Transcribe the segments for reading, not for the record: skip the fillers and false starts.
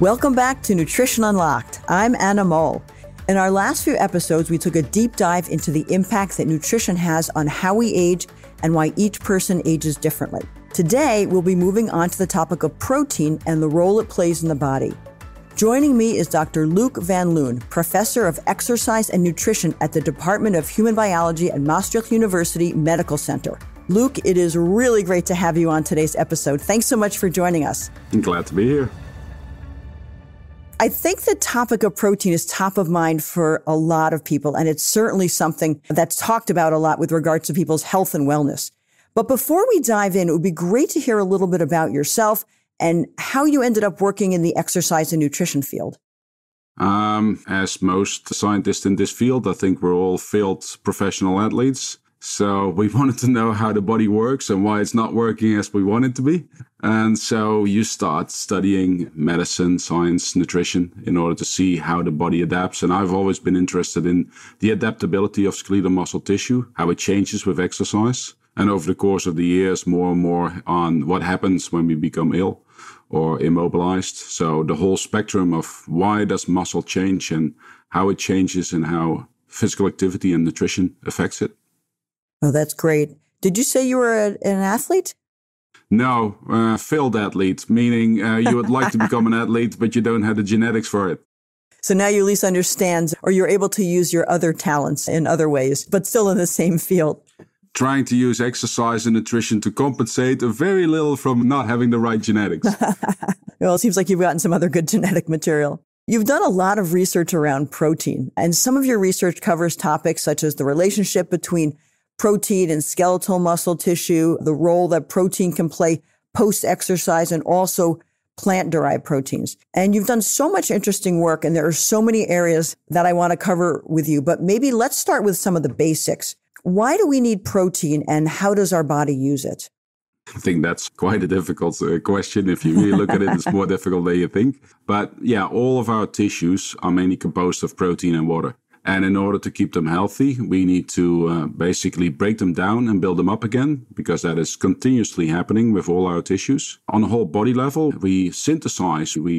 Welcome back to Nutrition Unlocked. I'm Anna Mohl. In our last few episodes, we took a deep dive into the impact that nutrition has on how we age and why each person ages differently. Today, we'll be moving on to the topic of protein and the role it plays in the body. Joining me is Dr. Luc Van Loon, Professor of Exercise and Nutrition at the Department of Human Biology at Maastricht University Medical Centre. Luc, it is really great to have you on today's episode. Thanks so much for joining us. I'm glad to be here. I think the topic of protein is top of mind for a lot of people, and it's certainly something that's talked about a lot with regards to people's health and wellness. But before we dive in, it would be great to hear a little bit about yourself and how you ended up working in the exercise and nutrition field. As most scientists in this field, I think we're all failed professional athletes. So we wanted to know how the body works and why it's not working as we want it to be. And so you start studying medicine, science, nutrition in order to see how the body adapts. And I've always been interested in the adaptability of skeletal muscle tissue, how it changes with exercise. And over the course of the years, more and more on what happens when we become ill or immobilized. So the whole spectrum of why does muscle change and how it changes and how physical activity and nutrition affects it. Oh, that's great. Did you say you were an athlete? No, failed athlete, meaning you would like to become an athlete, but you don't have the genetics for it. So now you at least understand, or you're able to use your other talents in other ways, but still in the same field. Trying to use exercise and nutrition to compensate very little from not having the right genetics. Well, it seems like you've gotten some other good genetic material. You've done a lot of research around protein, and some of your research covers topics such as the relationship between protein and skeletal muscle tissue, the role that protein can play post-exercise, and also plant-derived proteins. And you've done so much interesting work, and there are so many areas that I want to cover with you. But maybe let's start with some of the basics. Why do we need protein, and how does our body use it? I think that's quite a difficult question. If you really look at it, it's more difficult than you think. But yeah, all of our tissues are mainly composed of protein and water. And in order to keep them healthy, we need to basically break them down and build them up again, because that is continuously happening with all our tissues. On a whole body level, we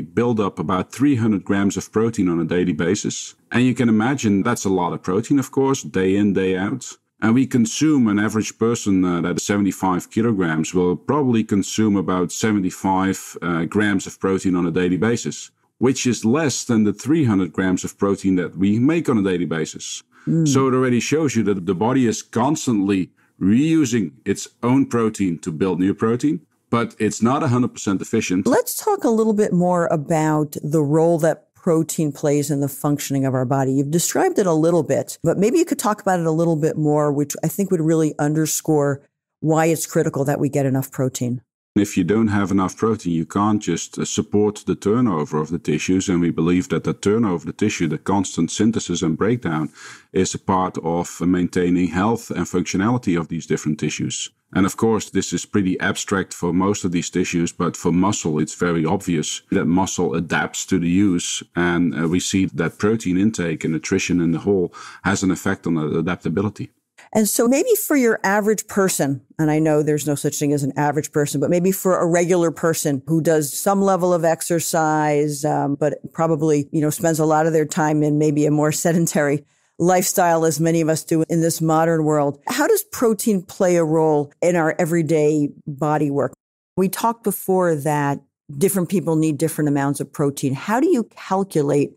build up about 300 grams of protein on a daily basis. And you can imagine that's a lot of protein, of course, day in, day out. And we consume, an average person that is 75 kilograms will probably consume about 75 grams of protein on a daily basis, which is less than the 300 grams of protein that we make on a daily basis. So it already shows you that the body is constantly reusing its own protein to build new protein, but it's not 100% efficient. Let's talk a little bit more about the role that protein plays in the functioning of our body. You've described it a little bit, but maybe you could talk about it a little bit more, which I think would really underscore why it's critical that we get enough protein. If you don't have enough protein, you can't just support the turnover of the tissues. And we believe that the turnover of the tissue, the constant synthesis and breakdown, is a part of maintaining health and functionality of these different tissues. And of course, this is pretty abstract for most of these tissues, but for muscle, it's very obvious that muscle adapts to the use. And we see that protein intake and nutrition in the whole has an effect on the adaptability. And so maybe for your average person, and I know there's no such thing as an average person, but maybe for a regular person who does some level of exercise, but probably, spends a lot of their time in maybe a more sedentary lifestyle, as many of us do in this modern world, how does protein play a role in our everyday body work? We talked before that different people need different amounts of protein. How do you calculate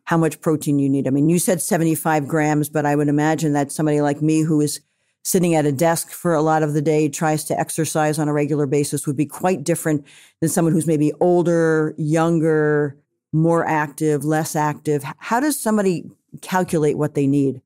how much protein you need? I mean, you said 75 grams, but I would imagine that somebody like me who is sitting at a desk for a lot of the day, tries to exercise on a regular basis, would be quite different than someone who's maybe older, younger, more active, less active. How does somebody calculate what they need?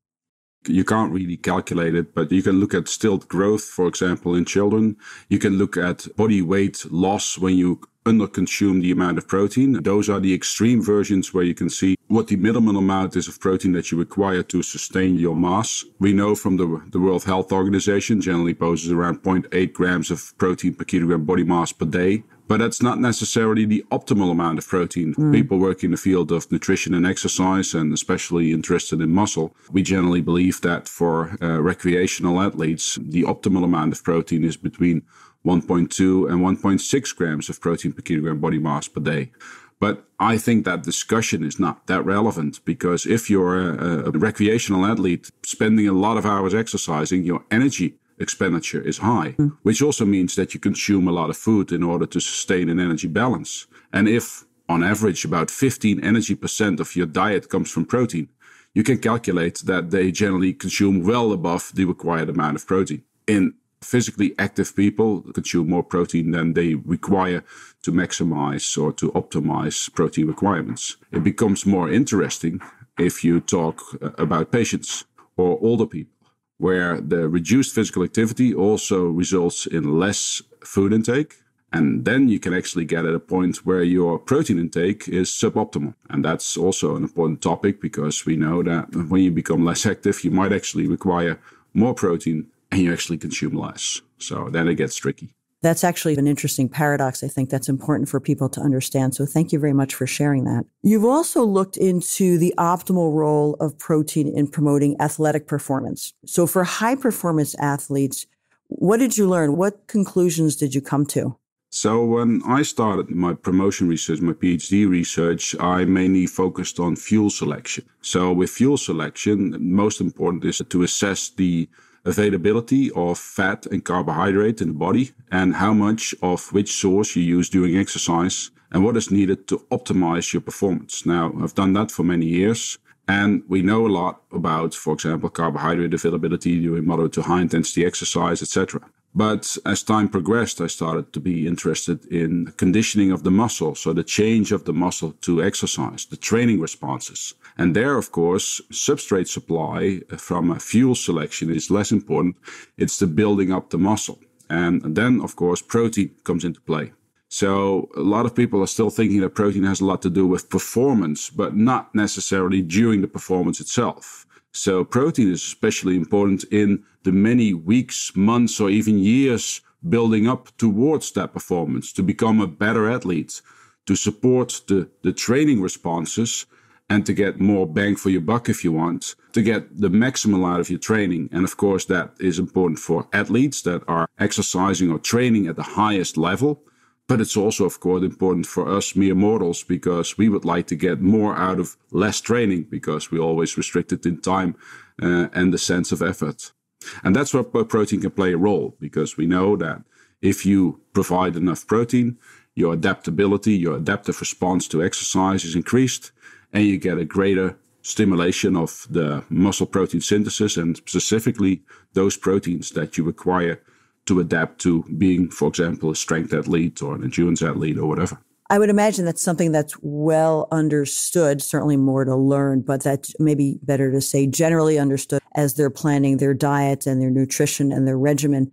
You can't really calculate it, but you can look at stilled growth, for example, in children. You can look at body weight loss when you underconsume the amount of protein. Those are the extreme versions where you can see what the minimum amount is of protein that you require to sustain your mass. We know from the World Health Organization generally poses around 0.8 grams of protein per kilogram body mass per day. But that's not necessarily the optimal amount of protein. People working in the field of nutrition and exercise, and especially interested in muscle, we generally believe that for recreational athletes, the optimal amount of protein is between 1.2 and 1.6 grams of protein per kilogram body mass per day. But I think that discussion is not that relevant, because if you're a recreational athlete spending a lot of hours exercising, your energy expenditure is high, which also means that you consume a lot of food in order to sustain an energy balance. And if on average about 15% of your diet comes from protein, you can calculate that they generally consume well above the required amount of protein. In physically active people consume more protein than they require to maximize or to optimize protein requirements. It becomes more interesting if you talk about patients or older people, where the reduced physical activity also results in less food intake. And then you can actually get at a point where your protein intake is suboptimal. And that's also an important topic, because we know that when you become less active, you might actually require more protein and you actually consume less. So then it gets tricky. That's actually an interesting paradox. I think that's important for people to understand. So thank you very much for sharing that. You've also looked into the optimal role of protein in promoting athletic performance. So for high performance athletes, what did you learn? What conclusions did you come to? So when I started my promotion research, my PhD research, I mainly focused on fuel selection. So with fuel selection, most important is to assess the availability of fat and carbohydrate in the body, and how much of which source you use during exercise, and what is needed to optimize your performance. Now, I've done that for many years, and we know a lot about, for example, carbohydrate availability during moderate to high intensity exercise, etc. But as time progressed, I started to be interested in conditioning of the muscle, so the change of the muscle to exercise, the training responses. And there, of course, substrate supply from a fuel selection is less important. It's the building up the muscle. And then, of course, protein comes into play. So a lot of people are still thinking that protein has a lot to do with performance, but not necessarily during the performance itself. So protein is especially important in the many weeks, months, or even years building up towards that performance, to become a better athlete, to support the training responses, and to get more bang for your buck, if you want, to get the maximum out of your training. And of course, that is important for athletes that are exercising or training at the highest level. But it's also, of course, important for us mere mortals, because we would like to get more out of less training, because we're always restricted in time and the sense of effort. And that's where protein can play a role, because we know that if you provide enough protein, your adaptability, your adaptive response to exercise is increased, and you get a greater stimulation of the muscle protein synthesis, and specifically those proteins that you require to adapt to being, for example, a strength athlete or an endurance athlete or whatever. I would imagine that's something that's well understood, certainly more to learn, but that's maybe better to say generally understood as they're planning their diet and their nutrition and their regimen.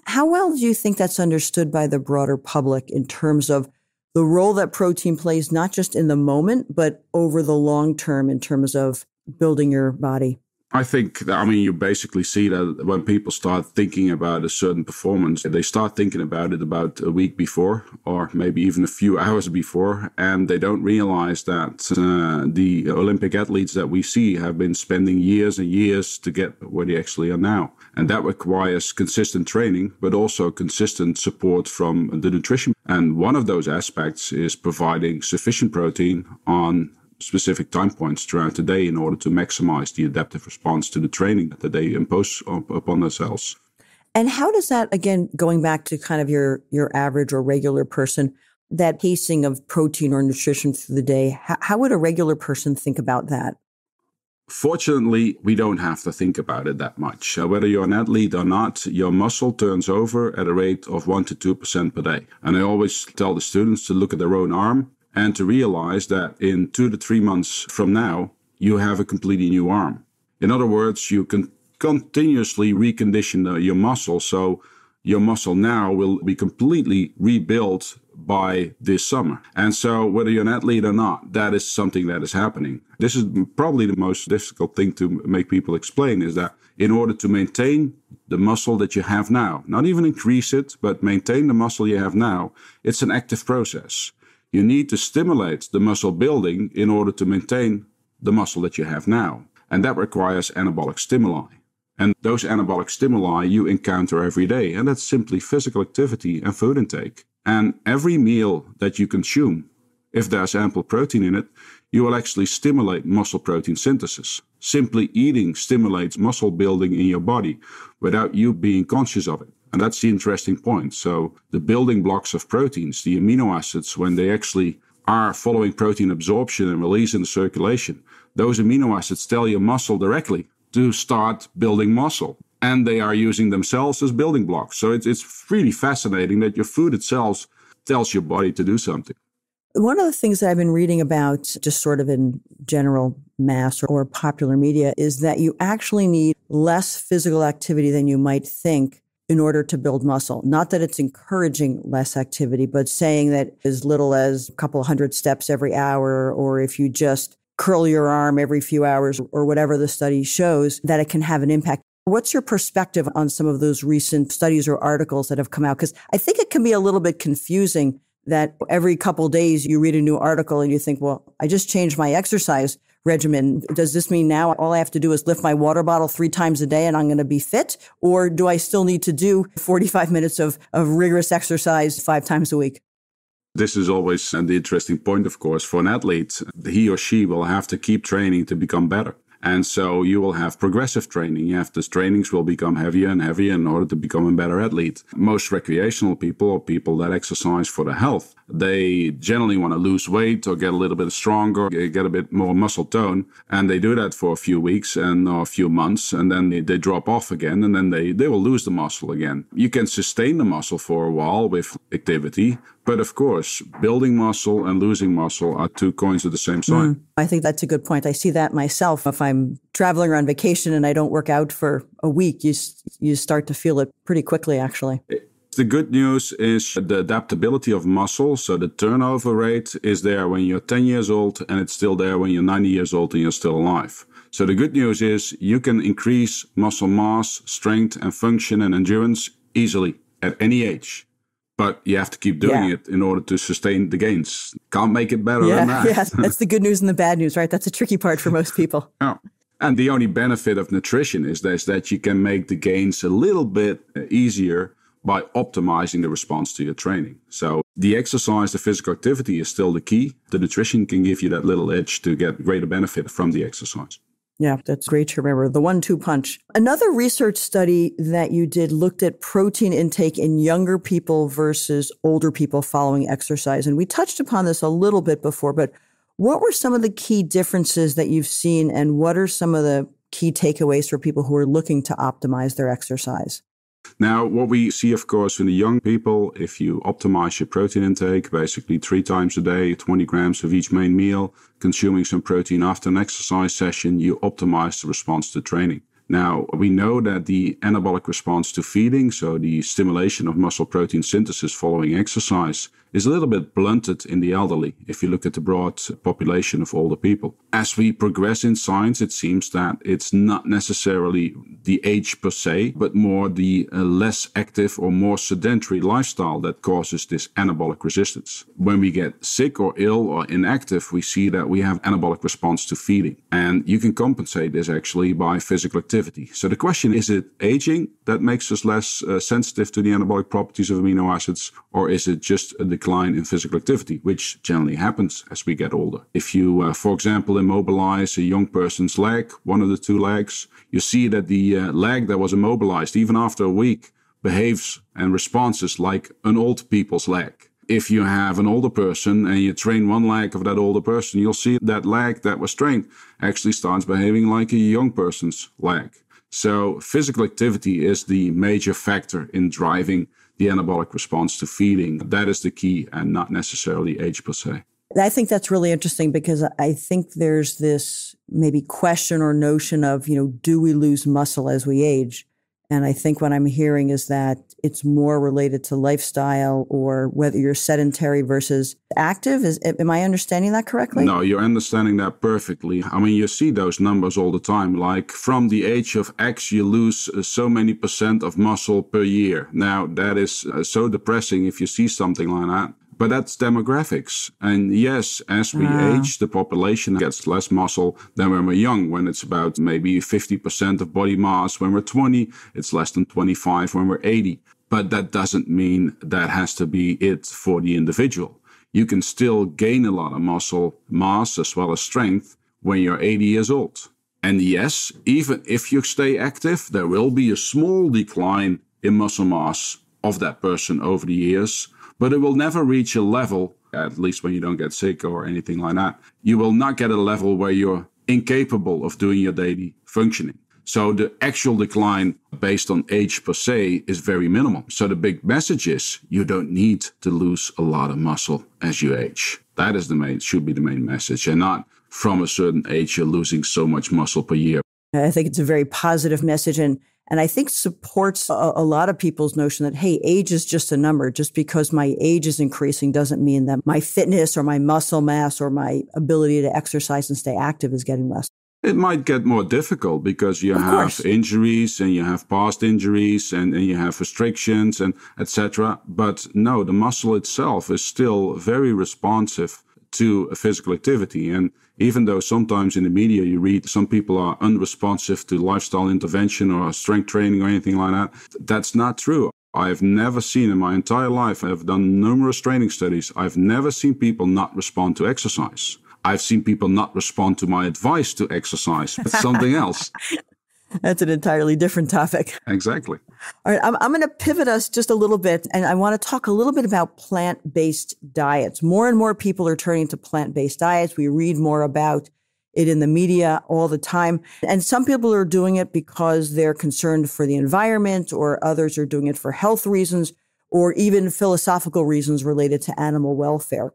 How well do you think that's understood by the broader public in terms of the role that protein plays, not just in the moment, but over the long term in terms of building your body? I think, you basically see that when people start thinking about a certain performance, they start thinking about it about a week before, or maybe even a few hours before, and they don't realize that the Olympic athletes that we see have been spending years and years to get where they actually are now. And that requires consistent training, but also consistent support from the nutrition. And one of those aspects is providing sufficient protein on specific time points throughout the day in order to maximize the adaptive response to the training that they impose upon themselves. And how does that, again, going back to kind of your average or regular person, that pacing of protein or nutrition through the day, how would a regular person think about that? Fortunately, we don't have to think about it that much. Whether you're an athlete or not, your muscle turns over at a rate of 1% to 2% per day. And I always tell the students to look at their own arm and to realize that in 2 to 3 months from now, you have a completely new arm. In other words, you can continuously recondition your muscle. So your muscle now will be completely rebuilt by this summer. And so whether you're an athlete or not, that is something that is happening. This is probably the most difficult thing to make people explain, is that in order to maintain the muscle that you have now, not even increase it, but maintain the muscle you have now, it's an active process. You need to stimulate the muscle building in order to maintain the muscle that you have now. And that requires anabolic stimuli. And those anabolic stimuli you encounter every day. And that's simply physical activity and food intake. And every meal that you consume if there's ample protein in it, you will actually stimulate muscle protein synthesis. Simply eating stimulates muscle building in your body without you being conscious of it. And that's the interesting point. So the building blocks of proteins, the amino acids, when they actually are following protein absorption and release in the circulation, those amino acids tell your muscle directly to start building muscle. And they are using themselves as building blocks. So it's really fascinating that your food itself tells your body to do something. One of the things that I've been reading about, just sort of in general mass or popular media, is that you actually need less physical activity than you might think in order to build muscle. Not that it's encouraging less activity, but saying that as little as a couple hundred steps every hour, or if you just curl your arm every few hours, or whatever the study shows, that it can have an impact. What's your perspective on some of those recent studies or articles that have come out? Because I think it can be a little bit confusing that every couple of days you read a new article and you think, well, I just changed my exercise regimen. Does this mean now all I have to do is lift my water bottle 3 times a day and I'm going to be fit? Or do I still need to do 45 minutes of rigorous exercise 5 times a week? This is always the interesting point, of course, for an athlete. He or she will have to keep training to become better. And so you will have progressive training. These trainings will become heavier and heavier in order to become a better athlete. Most recreational people, or people that exercise for their health, they generally want to lose weight or get a little bit stronger, get a bit more muscle tone. And they do that for a few weeks and or a few months, and then they drop off again, and then they will lose the muscle again. You can sustain the muscle for a while with activity, but of course, building muscle and losing muscle are 2 coins of the same side. I think that's a good point. I see that myself. If I'm traveling or on vacation and I don't work out for a week, you start to feel it pretty quickly, actually. The good news is the adaptability of muscle. So the turnover rate is there when you're 10 years old, and it's still there when you're 90 years old and you're still alive. So the good news is you can increase muscle mass, strength, and function and endurance easily at any age. But you have to keep doing it in order to sustain the gains. Can't make it better than that. Yeah, that's the good news and the bad news, right? That's the tricky part for most people. Yeah. And the only benefit of nutrition is that you can make the gains a little bit easier by optimizing the response to your training. So the exercise, the physical activity is still the key. The nutrition can give you that little edge to get greater benefit from the exercise. Yeah, that's great to remember. The 1-2 punch. Another research study that you did looked at protein intake in younger people versus older people following exercise. And we touched upon this a little bit before, but what were some of the key differences that you've seen, and what are some of the key takeaways for people who are looking to optimize their exercise? Now, what we see, of course, in the young people, if you optimize your protein intake, basically 3 times a day, 20 grams of each main meal, consuming some protein after an exercise session, you optimize the response to training. Now, we know that the anabolic response to feeding, so the stimulation of muscle protein synthesis following exercise, is a little bit blunted in the elderly if you look at the broad population of older people. As we progress in science, it seems that it's not necessarily the age per se, but more the less active or more sedentary lifestyle that causes this anabolic resistance. When we get sick or ill or inactive, we see that we have anabolic response to feeding. And you can compensate this actually by physical activity. So the question, is it aging that makes us less sensitive to the anabolic properties of amino acids, or is it just a decline in physical activity, which generally happens as we get older? If you, for example, immobilize a young person's leg, one of the 2 legs, you see that the leg that was immobilized, even after a week, behaves and responds like an old people's leg. If you have an older person and you train one leg of that older person, you'll see that leg that was trained actually starts behaving like a young person's leg. So physical activity is the major factor in driving the anabolic response to feeding. That is the key, and not necessarily age per se. I think that's really interesting, because I think there's this maybe question or notion of, do we lose muscle as we age? And I think what I'm hearing is that it's more related to lifestyle, or whether you're sedentary versus active. Am I understanding that correctly? No, you're understanding that perfectly. I mean, you see those numbers all the time. Like from the age of X, you lose so many % of muscle per year. Now, that is so depressing if you see something like that. But that's demographics. And yes, as we age, the population gets less muscle than when we're young, when it's about maybe 50% of body mass. When we're 20, it's less than 25 when we're 80. But that doesn't mean that has to be it for the individual. you can still gain a lot of muscle mass as well as strength when you're 80 years old. And yes, even if you stay active, there will be a small decline in muscle mass of that person over the years, but it will never reach a level, at least when you don't get sick or anything like that, you will not get a level where you're incapable of doing your daily functioning. So the actual decline based on age per se is very minimal. So the big message is you don't need to lose a lot of muscle as you age. That is should be the main message, and not from a certain age you're losing so much muscle per year. I think it's a very positive message, and I think supports a lot of people's notion that, hey, age is just a number. Just because my age is increasing doesn't mean that my fitness or my muscle mass or my ability to exercise and stay active is getting less. It might get more difficult because you have injuries and you have past injuries and you have restrictions and etc. But no, the muscle itself is still very responsive to a physical activity. And even though sometimes in the media you read some people are unresponsive to lifestyle intervention or strength training or anything like that, that's not true. I've never seen in my entire life, I've done numerous training studies, I've never seen people not respond to exercise. I've seen people not respond to my advice to exercise. It's something else. That's an entirely different topic. Exactly. All right, I'm going to pivot us just a little bit, and I want to talk a little bit about plant-based diets. More and more people are turning to plant-based diets. We read more about it in the media all the time. And some people are doing it because they're concerned for the environment, or others are doing it for health reasons, or even philosophical reasons related to animal welfare.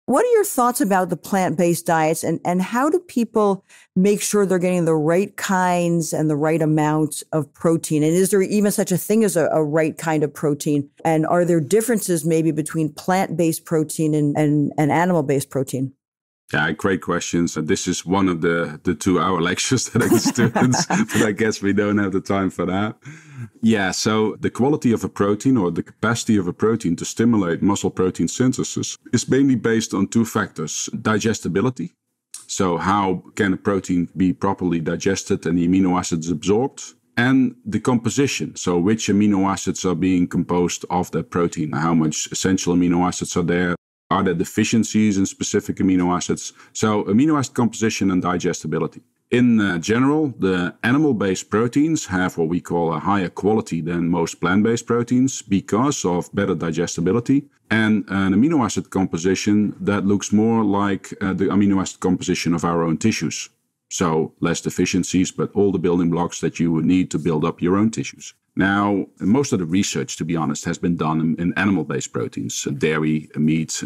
What are your thoughts about the plant-based diets, and how do people make sure they're getting the right kinds and the right amounts of protein? And is there even such a thing as a right kind of protein? And are there differences maybe between plant-based protein and animal-based protein? Yeah, great questions. This is one of the 2-hour lectures that I give students, but I guess we don't have the time for that. Yeah, so the quality of a protein or the capacity of a protein to stimulate muscle protein synthesis is mainly based on 2 factors. Digestibility, so how can a protein be properly digested and the amino acids absorbed, and the composition, so which amino acids are being composed of that protein, how much essential amino acids are there. Are there deficiencies in specific amino acids? So amino acid composition and digestibility. In general, the animal-based proteins have what we call a higher quality than most plant-based proteins because of better digestibility and an amino acid composition that looks more like the amino acid composition of our own tissues. So less deficiencies, but all the building blocks that you would need to build up your own tissues. Now, most of the research, to be honest, has been done in animal-based proteins, dairy, meat,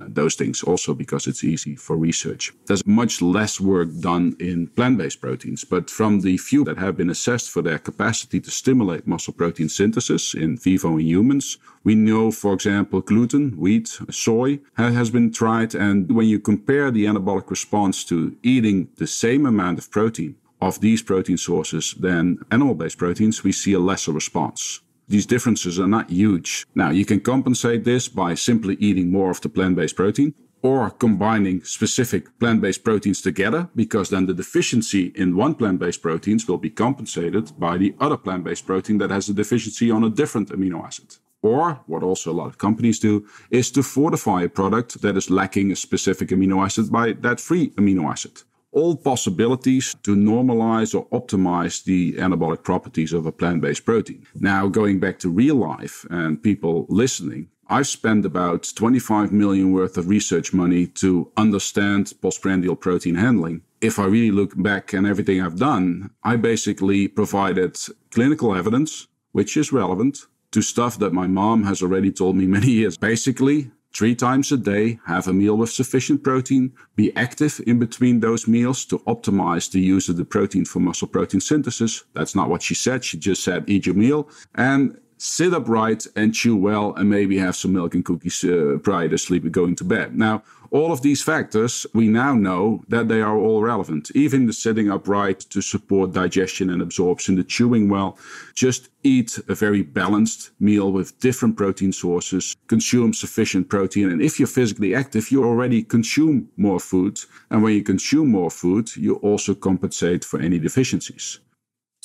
those things, also because it's easy for research. There's much less work done in plant-based proteins, but from the few that have been assessed for their capacity to stimulate muscle protein synthesis in vivo in humans, we know, for example, gluten, wheat, soy has been tried, and when you compare the anabolic response to eating the same amount of protein of these protein sources than animal-based proteins, we see a lesser response. These differences are not huge. Now, you can compensate this by simply eating more of the plant-based protein or combining specific plant-based proteins together, because then the deficiency in one plant-based protein will be compensated by the other plant-based protein that has a deficiency on a different amino acid. Or, what also a lot of companies do, is to fortify a product that is lacking a specific amino acid by that free amino acid. All possibilities to normalize or optimize the anabolic properties of a plant-based protein. Now, going back to real life and people listening, I've spent about 25 million worth of research money to understand postprandial protein handling. If I really look back and everything I've done, I basically provided clinical evidence, which is relevant, to stuff that my mom has already told me many years. Basically, 3 times a day, have a meal with sufficient protein, be active in between those meals to optimize the use of the protein for muscle protein synthesis. That's not what she said. She just said, eat your meal and sit upright and chew well and maybe have some milk and cookies prior to sleep and going to bed. Now, all of these factors, we now know that they are all relevant. Even the sitting upright to support digestion and absorption, the chewing well. Just eat a very balanced meal with different protein sources, consume sufficient protein. And if you're physically active, you already consume more food. And when you consume more food, you also compensate for any deficiencies.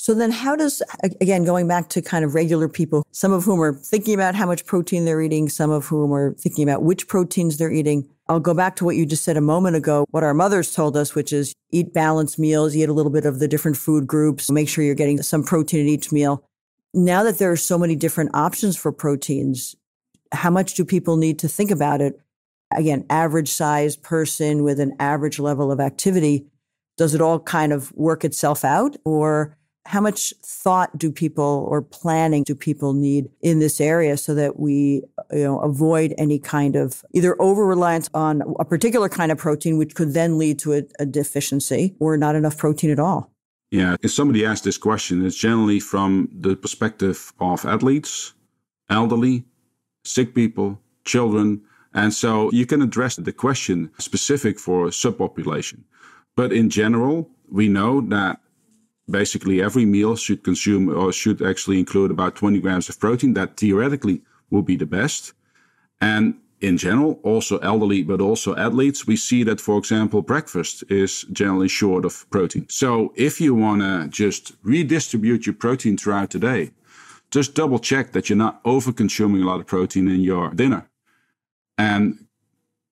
So then how does, again, going back to kind of regular people, some of whom are thinking about how much protein they're eating, some of whom are thinking about which proteins they're eating. I'll go back to what you just said a moment ago, what our mothers told us, which is eat balanced meals, eat a little bit of the different food groups, make sure you're getting some protein in each meal. Now that there are so many different options for proteins, how much do people need to think about it? Again, average size person with an average level of activity, does it all kind of work itself out? Or how much thought do people or planning do people need in this area so that we avoid any kind of either over-reliance on a particular kind of protein, which could then lead to a deficiency, or not enough protein at all? Yeah, if somebody asks this question, it's generally from the perspective of athletes, elderly, sick people, children. And so you can address the question specific for a subpopulation. But in general, we know that basically every meal should consume or should actually include about 20 grams of protein. That theoretically will be the best. And in general, also elderly, but also athletes, we see that, for example, breakfast is generally short of protein. So if you want to just redistribute your protein throughout the day, just double check that you're not over consuming a lot of protein in your dinner and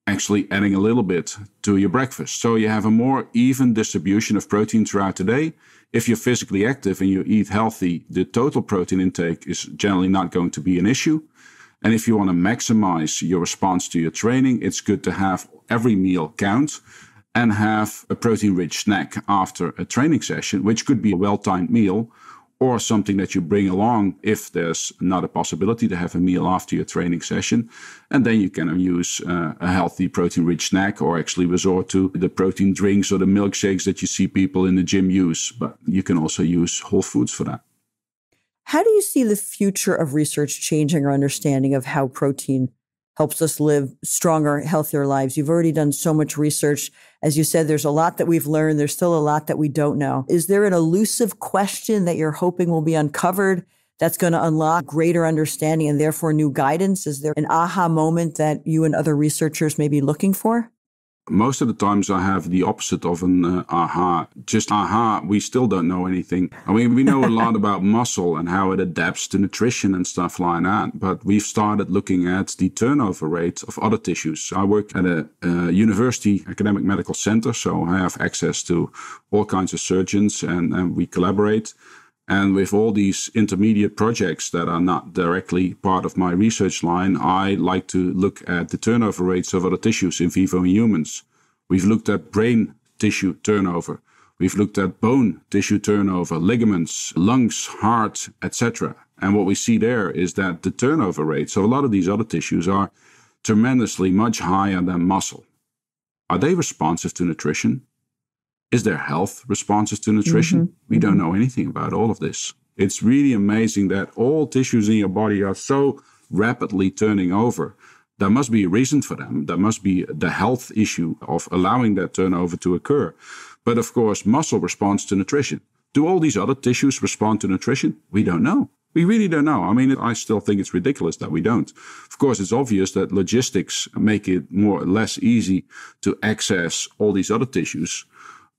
actually adding a little bit to your breakfast. So you have a more even distribution of protein throughout the day. If you're physically active and you eat healthy, the total protein intake is generally not going to be an issue. And if you want to maximize your response to your training, it's good to have every meal count and have a protein-rich snack after a training session, which could be a well-timed meal or something that you bring along if there's not a possibility to have a meal after your training session. And then you can use a healthy protein-rich snack or actually resort to the protein drinks or the milkshakes that you see people in the gym use. But you can also use whole foods for that. How do you see the future of research changing our understanding of how protein helps us live stronger, healthier lives? You've already done so much research. As you said, there's a lot that we've learned. There's still a lot that we don't know. Is there an elusive question that you're hoping will be uncovered that's going to unlock greater understanding and therefore new guidance? Is there an aha moment that you and other researchers may be looking for? Most of the times I have the opposite of an aha. Just aha, we still don't know anything. I mean, we know a lot about muscle and how it adapts to nutrition and stuff like that. But we've started looking at the turnover rate of other tissues. I work at a university academic medical center, so I have access to all kinds of surgeons and we collaborate. And with all these intermediate projects that are not directly part of my research line, I like to look at the turnover rates of other tissues in vivo in humans. We've looked at brain tissue turnover. We've looked at bone tissue turnover, ligaments, lungs, heart, etc. And what we see there is that the turnover rates of a lot of these other tissues are tremendously much higher than muscle. Are they responsive to nutrition? Is there health responses to nutrition? Mm-hmm. We don't know anything about all of this. It's really amazing that all tissues in your body are so rapidly turning over. There must be a reason for them. There must be the health issue of allowing that turnover to occur. But of course, muscle responds to nutrition. Do all these other tissues respond to nutrition? We don't know. We really don't know. I mean, I still think it's ridiculous that we don't. Of course, it's obvious that logistics make it more or less easy to access all these other tissues.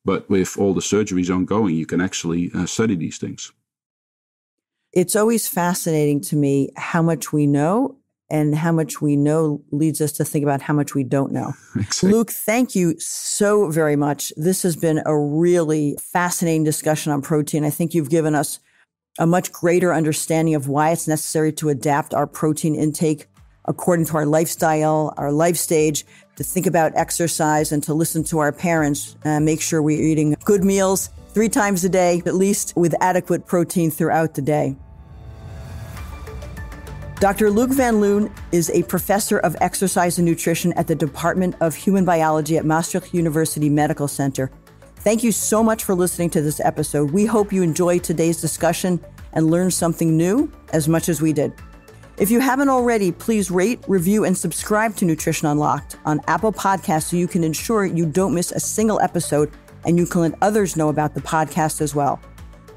But with all the surgeries ongoing, you can actually study these things. It's always fascinating to me how much we know, and how much we know leads us to think about how much we don't know. Exactly. Luc, thank you so very much. This has been a really fascinating discussion on protein. I think you've given us a much greater understanding of why it's necessary to adapt our protein intake according to our lifestyle, our life stage, to think about exercise and to listen to our parents, make sure we're eating good meals 3 times a day, at least with adequate protein throughout the day. Dr. Luc Van Loon is a professor of exercise and nutrition at the Department of Human Biology at Maastricht University Medical Centre. Thank you so much for listening to this episode. We hope you enjoyed today's discussion and learned something new as much as we did. If you haven't already, please rate, review, and subscribe to Nutrition Unlocked on Apple Podcasts so you can ensure you don't miss a single episode and you can let others know about the podcast as well.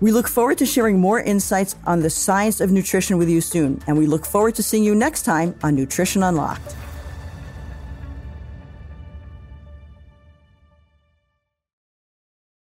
We look forward to sharing more insights on the science of nutrition with you soon, and we look forward to seeing you next time on Nutrition Unlocked.